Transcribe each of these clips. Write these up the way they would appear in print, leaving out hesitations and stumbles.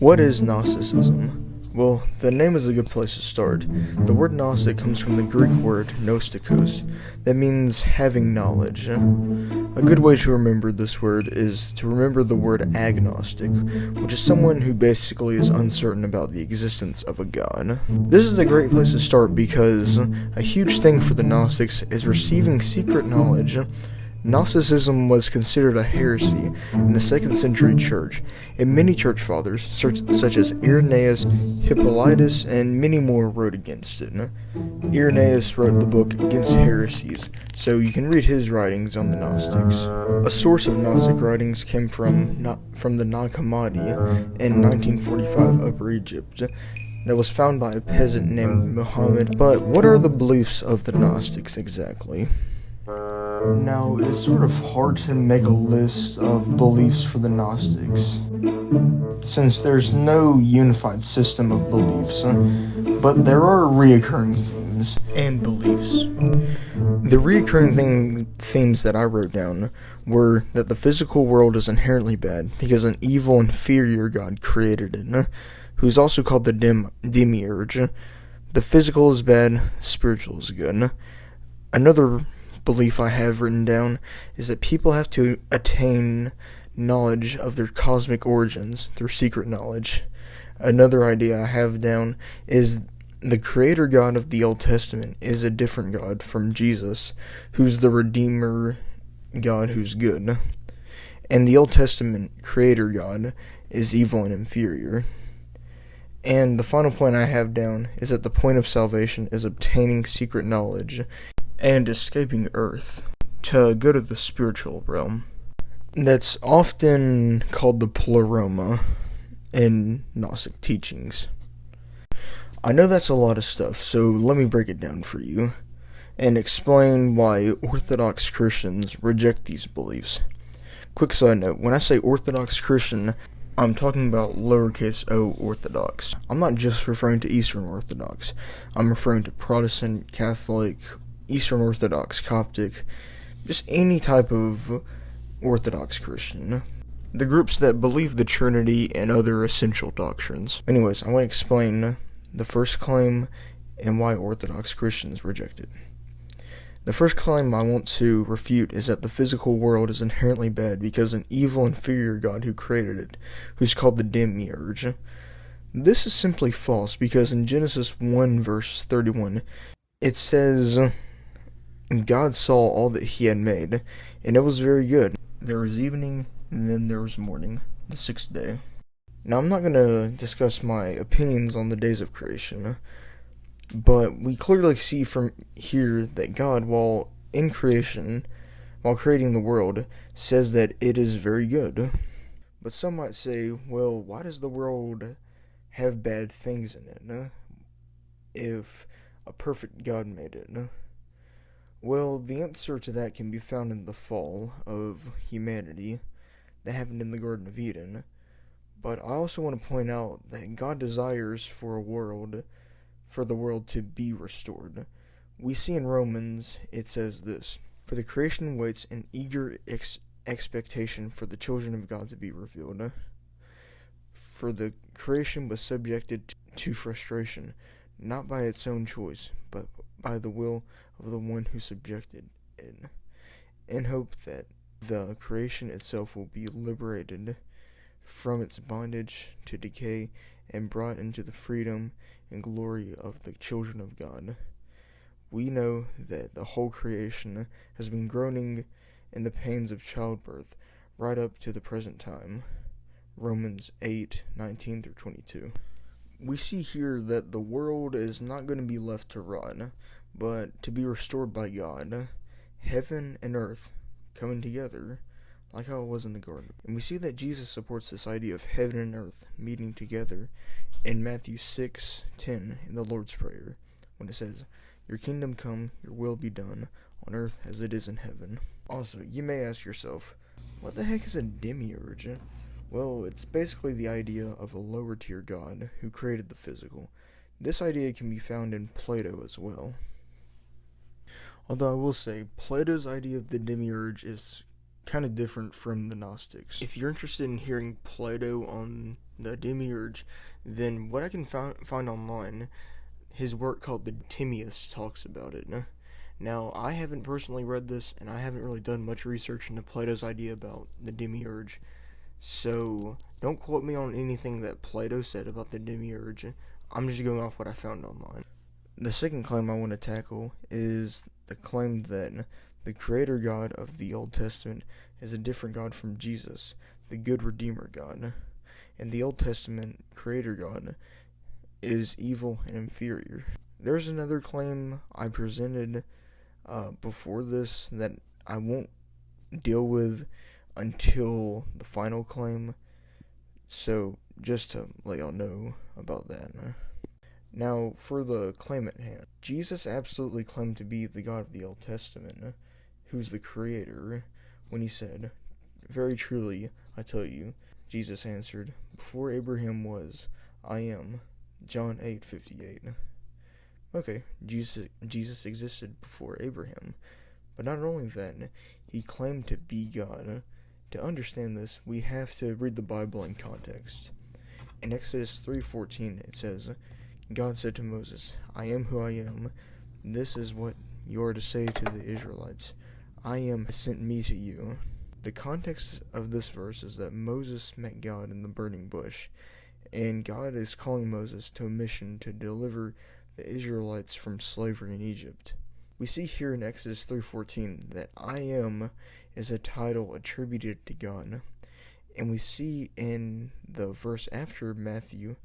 What is Gnosticism? Well, the name is a good place to start. The word Gnostic comes from the Greek word gnostikos, that means having knowledge. A good way to remember this word is to remember the word agnostic, which is someone who basically is uncertain about the existence of a god. This is a great place to start because a huge thing for the Gnostics is receiving secret knowledge. Gnosticism was considered a heresy in the 2nd century church, and many church fathers, such as Irenaeus, Hippolytus, and many more wrote against it. Irenaeus wrote the book Against Heresies, so you can read his writings on the Gnostics. A source of Gnostic writings came from the Nag Hammadi in 1945 Upper Egypt, that was found by a peasant named Muhammad. But what are the beliefs of the Gnostics exactly? Now, it is sort of hard to make a list of beliefs for the Gnostics, since there's no unified system of beliefs, but there are reoccurring themes and beliefs. The reoccurring themes that I wrote down were that the physical world is inherently bad because an evil inferior god created it, who's also called the demiurge. The physical is bad, spiritual is good. Another belief I have written down is that people have to attain knowledge of their cosmic origins through secret knowledge. Another idea I have down is the creator God of the Old Testament is a different God from Jesus, who's the Redeemer God who's good. And the Old Testament creator God is evil and inferior. And the final point I have down is that the point of salvation is obtaining secret knowledge and escaping Earth to go to the spiritual realm. That's often called the pleroma in Gnostic teachings. I know that's a lot of stuff, so let me break it down for you and explain why orthodox Christians reject these beliefs. Quick side note, when I say orthodox Christian, I'm talking about lowercase o orthodox. I'm not just referring to Eastern Orthodox. I'm referring to Protestant, Catholic, Eastern Orthodox, Coptic, just any type of Orthodox Christian. The groups that believe the Trinity and other essential doctrines. Anyways, I want to explain the first claim and why Orthodox Christians reject it. The first claim I want to refute is that the physical world is inherently bad because an evil inferior god who created it, who's called the demiurge. This is simply false because in Genesis 1 verse 31, it says, God saw all that he had made, and it was very good. There was evening, and then there was morning, the 6th day. Now, I'm not going to discuss my opinions on the days of creation, but we clearly see from here that God, while creating the world, says that it is very good. But some might say, well, why does the world have bad things in it, if a perfect God made it? Well, the answer to that can be found in the fall of humanity that happened in the Garden of Eden. But I also want to point out that God desires for the world to be restored. We see in Romans, it says this, "For the creation waits in eager expectation for the children of God to be revealed. For the creation was subjected to frustration, not by its own choice, but by the will of the one who subjected it, in hope that the creation itself will be liberated from its bondage to decay and brought into the freedom and glory of the children of God. We know that the whole creation has been groaning in the pains of childbirth right up to the present time." Romans 8:19 through 22. We see here that the world is not going to be left to rot, but to be restored by God, heaven and earth coming together, like how it was in the garden. And we see that Jesus supports this idea of heaven and earth meeting together in Matthew 6:10 in the Lord's Prayer, when it says, "Your kingdom come, your will be done, on earth as it is in heaven." Also, you may ask yourself, what the heck is a demiurge? Well, it's basically the idea of a lower tier god who created the physical. This idea can be found in Plato as well. Although I will say, Plato's idea of the demiurge is kind of different from the Gnostics. If you're interested in hearing Plato on the demiurge, then what I can find online, his work called the Timaeus talks about it. Now, I haven't personally read this, and I haven't really done much research into Plato's idea about the demiurge, so don't quote me on anything that Plato said about the demiurge. I'm just going off what I found online. The second claim I want to tackle is the claim that the creator God of the Old Testament is a different God from Jesus, the good Redeemer God. And the Old Testament creator God is evil and inferior. There's another claim I presented before this that I won't deal with until the final claim, so just to let y'all know about that. Now, for the claim at hand, Jesus absolutely claimed to be the God of the Old Testament, who's the creator, when he said, "Very truly, I tell you," Jesus answered, "before Abraham was, I am." John 8:58. Okay, Jesus existed before Abraham, but not only that, he claimed to be God. To understand this, we have to read the Bible in context. In Exodus 3:14, it says, "God said to Moses, I am who I am. This is what you are to say to the Israelites. I am has sent me to you." The context of this verse is that Moses met God in the burning bush, and God is calling Moses to a mission to deliver the Israelites from slavery in Egypt. We see here in Exodus 3:14 that I am is a title attributed to God, and we see in the verse after Matthew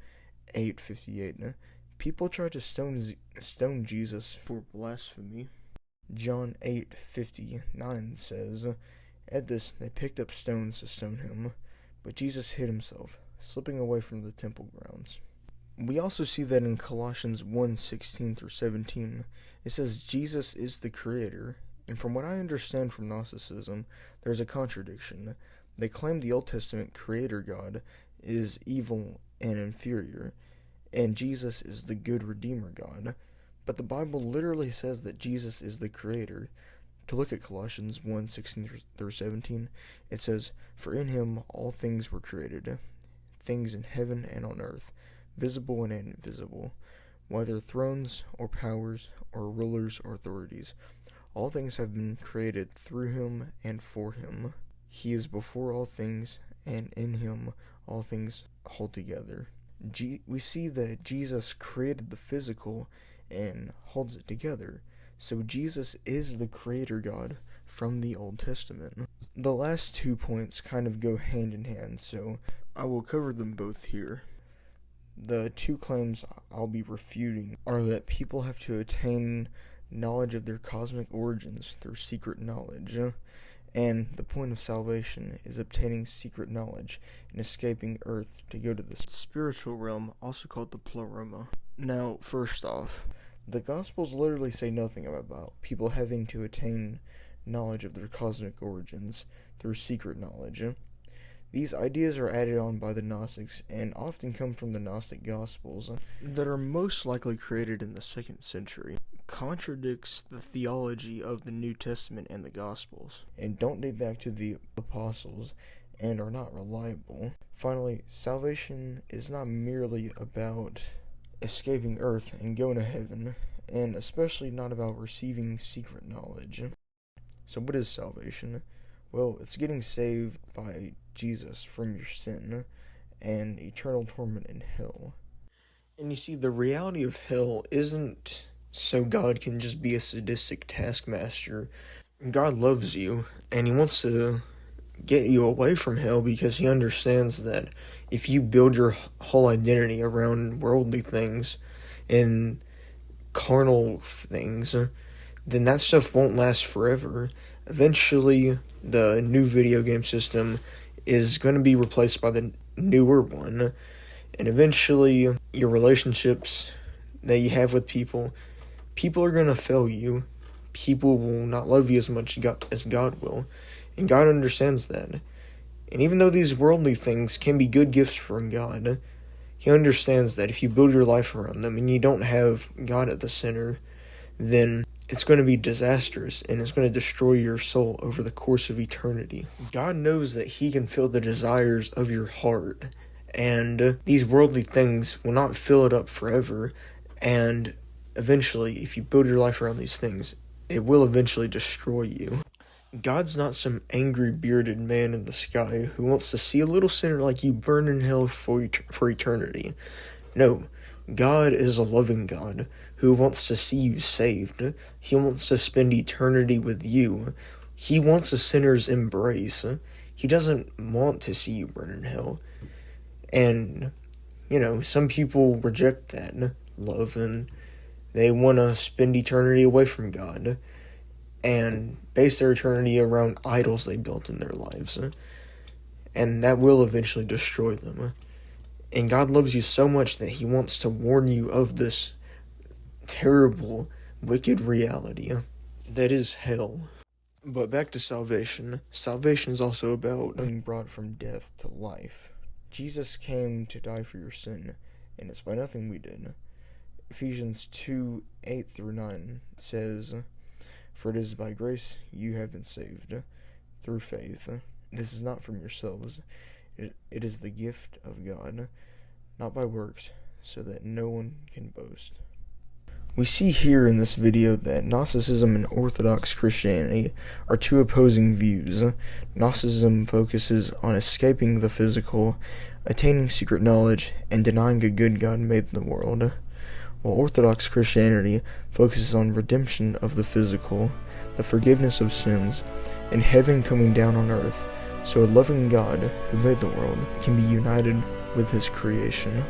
8:58, people try to stone Jesus for blasphemy. John 8:59 says, "At this they picked up stones to stone him, but Jesus hid himself, slipping away from the temple grounds." We also see that in Colossians 1:16-17, it says Jesus is the creator, and from what I understand from Gnosticism, there's a contradiction. They claim the Old Testament creator God is evil and inferior, and Jesus is the good Redeemer God, but the Bible literally says that Jesus is the creator. To look at Colossians 1:16-17, it says, "For in him all things were created, things in heaven and on earth, visible and invisible, whether thrones or powers or rulers or authorities. All things have been created through him and for him. He is before all things, and in him all things hold together." We see that Jesus created the physical and holds it together. So Jesus is the creator God from the Old Testament. The last 2 points kind of go hand in hand, so I will cover them both here. The 2 claims I'll be refuting are that people have to attain knowledge of their cosmic origins through secret knowledge, and the point of salvation is obtaining secret knowledge and escaping Earth to go to the spiritual realm, also called the pleroma. Now, first off, the Gospels literally say nothing about people having to attain knowledge of their cosmic origins through secret knowledge. These ideas are added on by the Gnostics and often come from the Gnostic Gospels that are most likely created in the 2nd century. Contradicts the theology of the New Testament and the Gospels, and don't date back to the apostles and are not reliable. Finally, salvation is not merely about escaping earth and going to heaven, and especially not about receiving secret knowledge. So what is salvation? Well, it's getting saved by Jesus from your sin and eternal torment in hell. And you see, the reality of hell isn't so God can just be a sadistic taskmaster. God loves you, and he wants to get you away from hell because he understands that if you build your whole identity around worldly things and carnal things, then that stuff won't last forever. Eventually, the new video game system is going to be replaced by the newer one, and eventually your relationships that you have with people are going to fail you. People will not love you as much as God will, and God understands that. And even though these worldly things can be good gifts from God, he understands that if you build your life around them and you don't have God at the center, then it's going to be disastrous, and it's going to destroy your soul over the course of eternity. God knows that He can fill the desires of your heart, and these worldly things will not fill it up forever, and eventually, if you build your life around these things, it will eventually destroy you. God's not some angry bearded man in the sky who wants to see a little sinner like you burn in hell for eternity. No, God is a loving God who wants to see you saved. He wants to spend eternity with you. He wants a sinner's embrace. He doesn't want to see you burn in hell. And, some people reject that love, and they want to spend eternity away from God and base their eternity around idols they built in their lives. And that will eventually destroy them. And God loves you so much that He wants to warn you of this terrible, wicked reality that is hell. But back to salvation. Salvation is also about being brought from death to life. Jesus came to die for your sin, and it's by nothing we did. Ephesians 2:8-9 says, "For it is by grace you have been saved, through faith. This is not from yourselves. It is the gift of God, not by works, so that no one can boast." We see here in this video that Gnosticism and orthodox Christianity are two opposing views. Gnosticism focuses on escaping the physical, attaining secret knowledge, and denying a good God made in the world, while orthodox Christianity focuses on redemption of the physical, the forgiveness of sins, and heaven coming down on earth, so a loving God who made the world can be united with His creation.